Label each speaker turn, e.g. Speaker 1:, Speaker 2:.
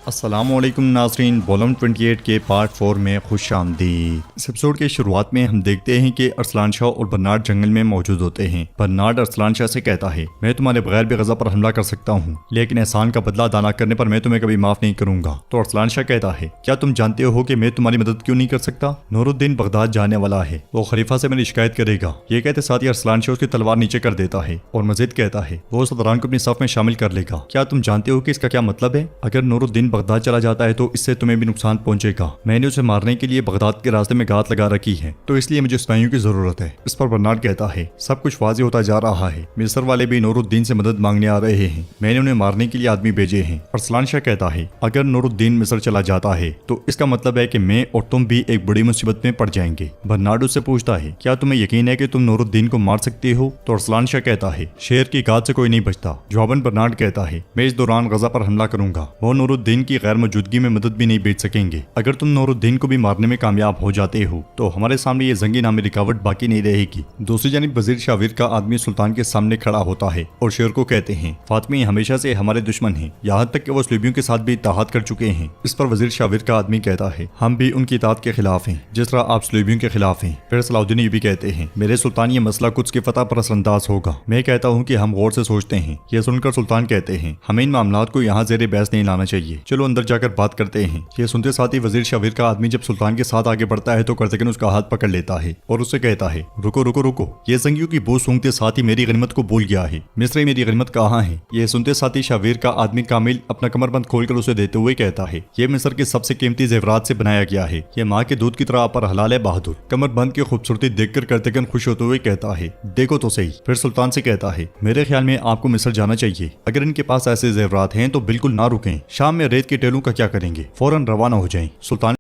Speaker 1: अस्सलामुअलैकुम नाज़रीन, वॉल्यूम 28 के पार्ट 4 में खुश आमदीद। इस एपिसोड के शुरुआत में हम देखते हैं कि अरसलान शाह और बर्नार्ड जंगल में मौजूद होते हैं। बर्नार्ड अरसलान शाह से कहता है, मैं तुम्हारे बगैर भी गज़ा पर हमला कर सकता हूँ, लेकिन एहसान का बदला अदा न करने पर मैं तुम्हें कभी माफ नहीं करूंगा। तो अरसलान शाह कहता है, क्या तुम जानते हो कि मैं तुम्हारी मदद क्यों नहीं कर सकता? नूरुद्दीन बगदाद जाने वाला है, वो खलीफा से मेरी शिकायत करेगा। ये कहते साथ ही अरसलान शाह उसकी तलवार नीचे कर देता है और मजीद कहता है वो सदरान को अपनी सफ में शामिल कर लेगा। क्या तुम जानते हो कि इसका क्या मतलब है? अगर नूरुद्दीन बगदाद चला जाता है तो इससे तुम्हें भी नुकसान पहुंचेगा। मैंने उसे मारने के लिए बगदाद के रास्ते में गात लगा रखी है, तो इसलिए मुझे सिपाहियों की जरूरत है। इस पर बर्नार्ड कहता है, सब कुछ वाज़ेह होता जा रहा है, मिस्र वाले भी नूरुद्दीन से मदद मांगने आ रहे हैं, मैंने उन्हें मारने के लिए आदमी भेजे हैं। अरसलान शाह कहता है, अगर नूरुद्दीन मिस्र चला जाता है तो इसका मतलब है कि मैं और तुम भी एक बड़ी मुसीबत में पड़ जाएंगे। बर्नार्ड उससे पूछता है, क्या तुम्हें यकीन है कि तुम नूरुद्दीन को मार सकते हो? तो अरसलान शाह कहता है, शेर की गात से कोई नहीं बचता। जवाबन बर्नार्ड कहता है, मैं इस दौरान गजा पर हमला करूंगा, वो नूरुद्दीन की गैर मौजूदगी में मदद भी नहीं भेज सकेंगे। अगर तुम नूरुद्दीन को भी मारने में कामयाब हो जाते हो तो हमारे सामने ये जंगी नामी रुकावट बाकी नहीं रहेगी। दूसरी जानिब वजीर शाविर का आदमी सुल्तान के सामने खड़ा होता है और शेर को कहते हैं, फातमी हमेशा से हमारे दुश्मन हैं, यहाँ तक कि वो सलीबियों के साथ भी इत्तेहाद कर चुके हैं। इस पर वजीर शाविर का आदमी कहता है, हम भी उनकी इताअत के खिलाफ हैं जिस तरह आप सलीबियों के खिलाफ हैं। फिर सलाउद्दीन ये भी कहते हैं, मेरे सुल्तान ये मसला कुछ की फतह पर असरअंदाज होगा। मैं कहता हूँ कि हम गौर से सोचते हैं। यह सुनकर सुल्तान कहते हैं, हमें इन मामलात को यहाँ ज़ेरे बहस नहीं लाना चाहिए, चलो अंदर जाकर बात करते हैं। ये सुनते साथ ही वजीर शाविर का आदमी जब सुल्तान के साथ आगे बढ़ता है तो करतकन उसका हाथ पकड़ लेता है और उससे कहता है, रुको रुको रुको, ये जंगियों की बू सूंघते साथ ही मेरी गनीमत को भूल गया है। मिस्र मेरी गनीमत कहाँ है? ये सुनते साथ ही शाविर का आदमी कामिल अपना कमरबंद खोलकर उसे देते हुए कहता है, ये मिस्र के सबसे कीमती जेवरात से बनाया गया है, ये माँ के दूध की तरह पर हलाल है बहादुर। कमरबंद की खूबसूरती देखकर करतकन खुश होते हुए कहता है, देखो तो सही। फिर सुल्तान से कहता है, मेरे ख्याल में आपको मिस्र जाना चाहिए। अगर इनके पास ऐसे जेवरात हैं तो बिल्कुल ना रुकें। शाम में रेत के टेलों का क्या करेंगे? फौरन रवाना हो जाएं। सुल्तान